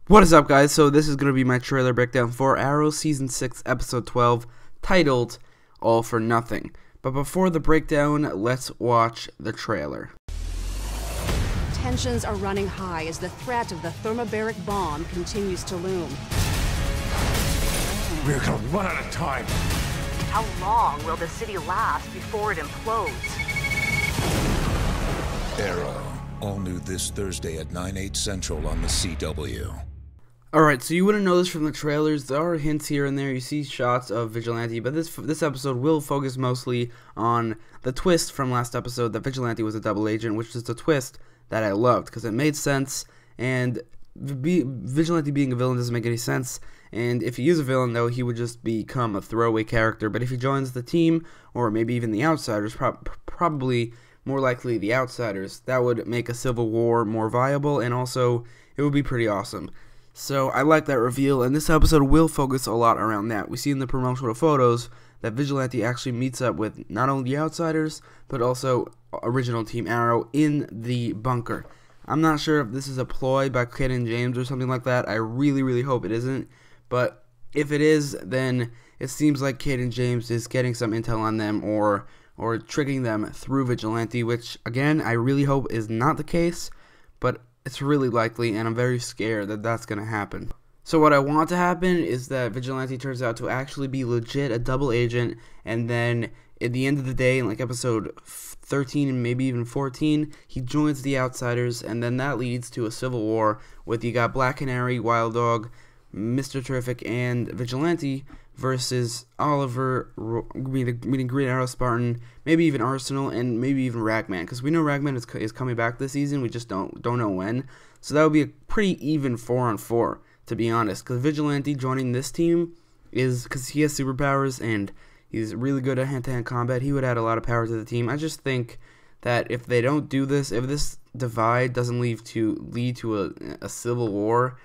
What is up, guys? So this is going to be my trailer breakdown for Arrow Season 6, Episode 12, titled All for Nothing. But before the breakdown, let's watch the trailer. Tensions are running high as the threat of the thermobaric bomb continues to loom. We're going to run out of time. How long will the city last before it implodes? Arrow, all new this Thursday at 9/8 Central on the CW. Alright, so you wouldn't know this from the trailers. There are hints here and there. You see shots of Vigilante, but this episode will focus mostly on the twist from last episode that Vigilante was a double agent, which is the twist that I loved because it made sense, and Vigilante being a villain doesn't make any sense. And if he is a villain, though, he would just become a throwaway character. But if he joins the team, or maybe even the Outsiders, probably more likely the Outsiders, that would make a civil war more viable, and also it would be pretty awesome. So I like that reveal, and this episode will focus a lot around that. We see in the promotional photos that Vigilante actually meets up with not only the Outsiders, but also original Team Arrow in the bunker. I'm not sure if this is a ploy by Cayden James or something like that. I really hope it isn't. But if it is, then it seems like Cayden James is getting some intel on them or tricking them through Vigilante, which, again, I really hope is not the case. But it's really likely, and I'm very scared that that's going to happen. So what I want to happen is that Vigilante turns out to actually be legit a double agent, and then at the end of the day, in like episode 13 and maybe even 14, he joins the Outsiders, and then that leads to a civil war with you got Black Canary, Wild Dog, Mr. Terrific, and Vigilante versus Oliver, meaning Green Arrow, Spartan, maybe even Arsenal, and maybe even Ragman, because we know Ragman is coming back this season. We just don't know when. So that would be a pretty even 4-on-4, to be honest, because Vigilante joining this team is because he has superpowers and he's really good at hand-to-hand combat. He would add a lot of power to the team. I just think that if they don't do this, if this divide doesn't lead to a civil war,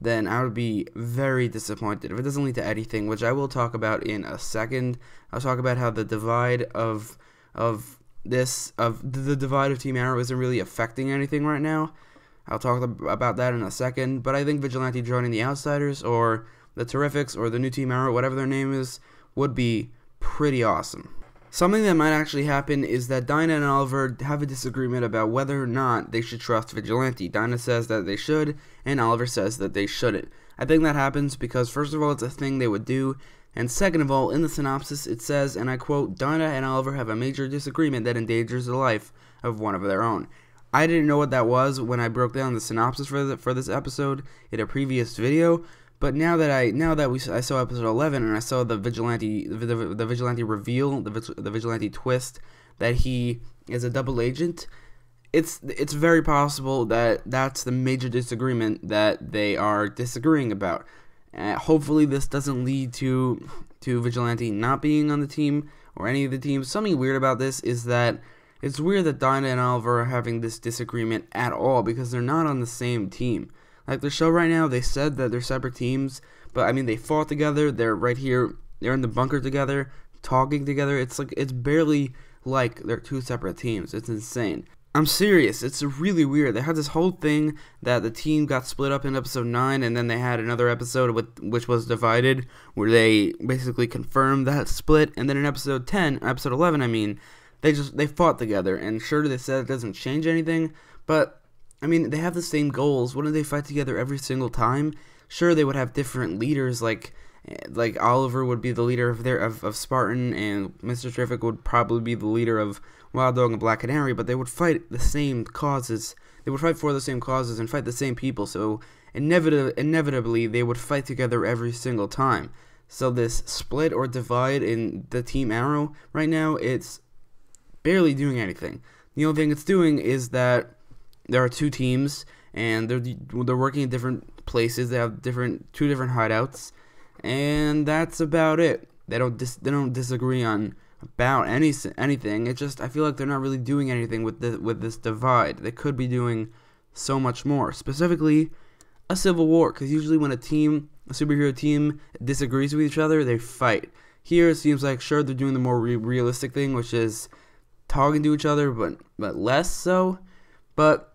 then I would be very disappointed. If it doesn't lead to anything, which I will talk about in a second. I'll talk about how the divide of the divide of Team Arrow isn't really affecting anything right now. I'll talk about that in a second. But I think Vigilante joining the Outsiders or the Terrifics or the new Team Arrow, whatever their name is, would be pretty awesome. Something that might actually happen is that Dinah and Oliver have a disagreement about whether or not they should trust Vigilante. Dinah says that they should, and Oliver says that they shouldn't. I think that happens because, first of all, it's a thing they would do, and second of all, in the synopsis it says, and I quote, Dinah and Oliver have a major disagreement that endangers the life of one of their own. I didn't know what that was when I broke down the synopsis for this episode in a previous video. But now that I saw episode 11 and I saw the Vigilante reveal, the Vigilante twist that he is a double agent, it's very possible that that's the major disagreement that they are disagreeing about. Hopefully this doesn't lead to Vigilante not being on the team or any of the teams. Something weird about this is that it's weird that Dinah and Oliver are having this disagreement at all because they're not on the same team. Like the show right now, they said that they're separate teams, but I mean they fought together. They're right here. They're in the bunker together, talking together. It's barely like they're two separate teams. It's insane. I'm serious. It's really weird. They had this whole thing that the team got split up in episode 9, and then they had another episode which was divided, where they basically confirmed that split. And then in episode 11, I mean, they fought together. And sure, they said it doesn't change anything, but I mean, they have the same goals. Wouldn't they fight together every single time? Sure, they would have different leaders, like Oliver would be the leader of Spartan, and Mr. Terrific would probably be the leader of Wild Dog and Black Canary, but they would fight the same causes. They would fight for the same causes and fight the same people, so inevitably they would fight together every single time. So this split or divide in the Team Arrow right now, it's barely doing anything. The only thing it's doing is that there are two teams, and they're working in different places. They have two different hideouts, and that's about it. They don't disagree on about anything. It just I feel like they're not really doing anything with this divide. They could be doing so much more. Specifically, a civil war, because usually when a superhero team disagrees with each other, they fight. Here it seems like sure they're doing the more realistic thing, which is talking to each other, but less so. But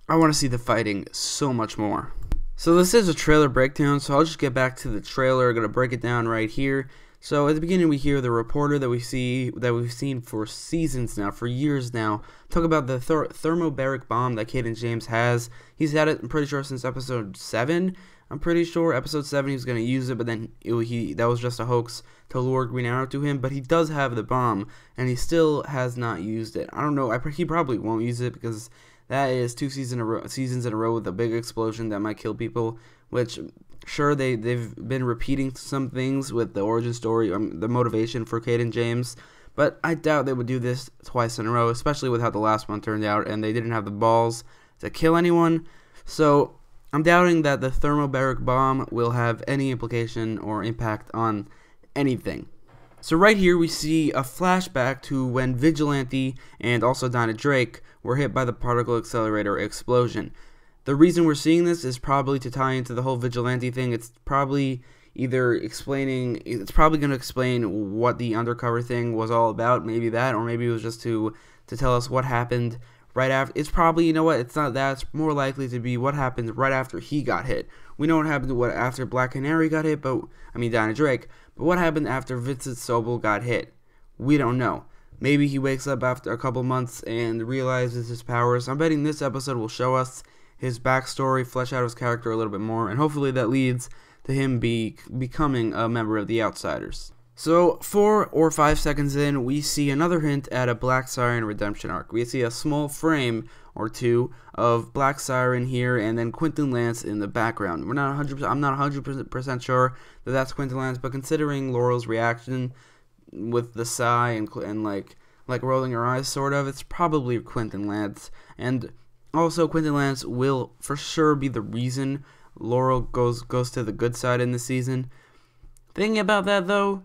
I want to see the fighting so much more. So this is a trailer breakdown, so I'll just get back to the trailer. I'm gonna break it down right here. So at the beginning, we hear the reporter that we've seen for seasons now, for years now, talk about the thermobaric bomb that Cayden James has. He's had it, I'm pretty sure, since episode 7. I'm pretty sure episode 7 he was gonna use it, but then that was just a hoax to lure Green Arrow to him. But he does have the bomb, and he still has not used it. I don't know. He probably won't use it because that is 2 seasons in a row with a big explosion that might kill people, which, sure, they've been repeating some things with the origin story, the motivation for Cayden James, but I doubt they would do this twice in a row, especially with how the last one turned out, and they didn't have the balls to kill anyone. So I'm doubting that the thermobaric bomb will have any implication or impact on anything. So right here we see a flashback to when Vigilante and also Donna Drake were hit by the particle accelerator explosion. The reason we're seeing this is probably to tie into the whole Vigilante thing. It's probably going to explain what the undercover thing was all about, maybe that, or maybe it was just to tell us what happened right after. It's probably, you know what, it's not that, it's more likely to be what happened right after he got hit. We know what happened after Black Canary got hit, Donna Drake, but what happened after Vincent Sobel got hit? We don't know. Maybe he wakes up after a couple months and realizes his powers. I'm betting this episode will show us his backstory, flesh out his character a little bit more, and hopefully that leads to him becoming a member of the Outsiders. So 4 or 5 seconds in, we see another hint at a Black Siren redemption arc. We see a small frame or two of Black Siren here, and then Quentin Lance in the background. I'm not 100% sure that that's Quentin Lance, but considering Laurel's reaction with the sigh and like rolling her eyes, sort of, it's probably Quentin Lance. And also, Quentin Lance will for sure be the reason Laurel goes to the good side in this season. Thinking about that though,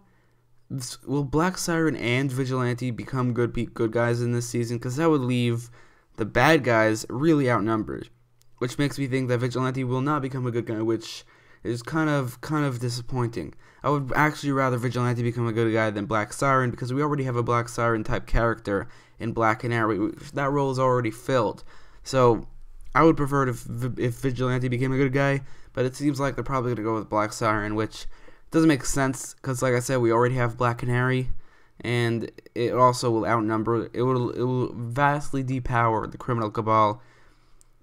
will Black Siren and Vigilante become good guys in this season? Because that would leave the bad guys really outnumbered, which makes me think that Vigilante will not become a good guy, which is kind of disappointing. I would actually rather Vigilante become a good guy than Black Siren, because we already have a Black Siren type character in Black Canary. That role is already filled. So I would prefer if Vigilante became a good guy, but it seems like they're probably going to go with Black Siren, which doesn't make sense because, like I said, we already have Black Canary, and it also will outnumber. It will vastly depower the criminal cabal,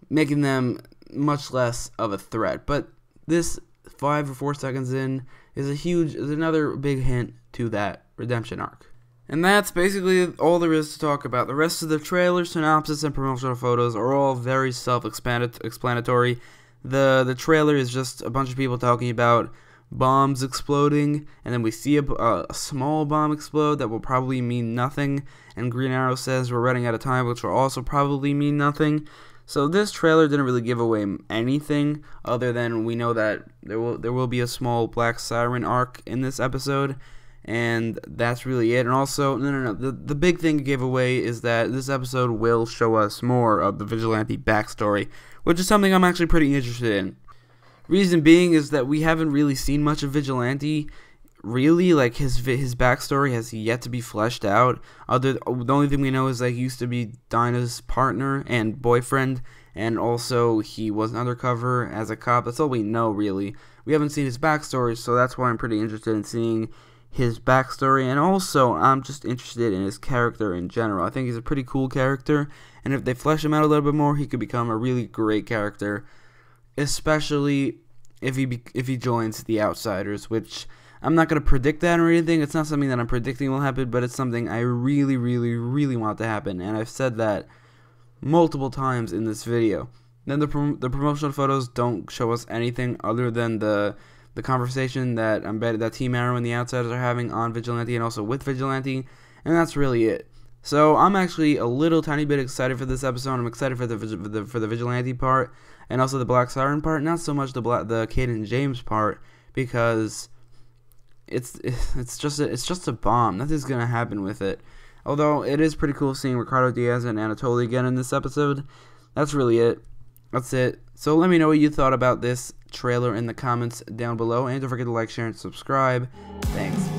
making them much less of a threat. But this 5 or 4 seconds in is another big hint to that redemption arc. And that's basically all there is to talk about. The rest of the trailer, synopsis, and promotional photos are all very self-explanatory. The trailer is just a bunch of people talking about bombs exploding, and then we see a small bomb explode that will probably mean nothing, and Green Arrow says we're running out of time, which will also probably mean nothing. So this trailer didn't really give away anything, other than we know that there will be a small Black Siren arc in this episode, and that's really it. And also, the big thing it gave away is that this episode will show us more of the Vigilante backstory, which is something I'm actually pretty interested in. Reason being is that we haven't really seen much of Vigilante. Really, like his backstory has yet to be fleshed out. The only thing we know is that he used to be Dinah's partner and boyfriend, and also he was undercover as a cop. That's all we know, really. We haven't seen his backstory, so that's why I'm pretty interested in seeing his backstory, and also I'm just interested in his character in general. I think he's a pretty cool character, and if they flesh him out a little bit more, he could become a really great character, especially if he joins the Outsiders, which I'm not going to predict that or anything. It's not something that I'm predicting will happen, but it's something I really, really, really want to happen, and I've said that multiple times in this video. Then the promotional photos don't show us anything other than the conversation that I'm betting that Team Arrow and the Outsiders are having on Vigilante and also with Vigilante, and that's really it. So I'm actually a little tiny bit excited for this episode. I'm excited for the Vigilante part and also the Black Siren part, not so much the Cayden James part, because it's just a bomb. Nothing's gonna happen with it. Although it is pretty cool seeing Ricardo Diaz and Anatoly again in this episode. That's really it. That's it. So let me know what you thought about this trailer in the comments down below, and don't forget to like, share, and subscribe. Thanks.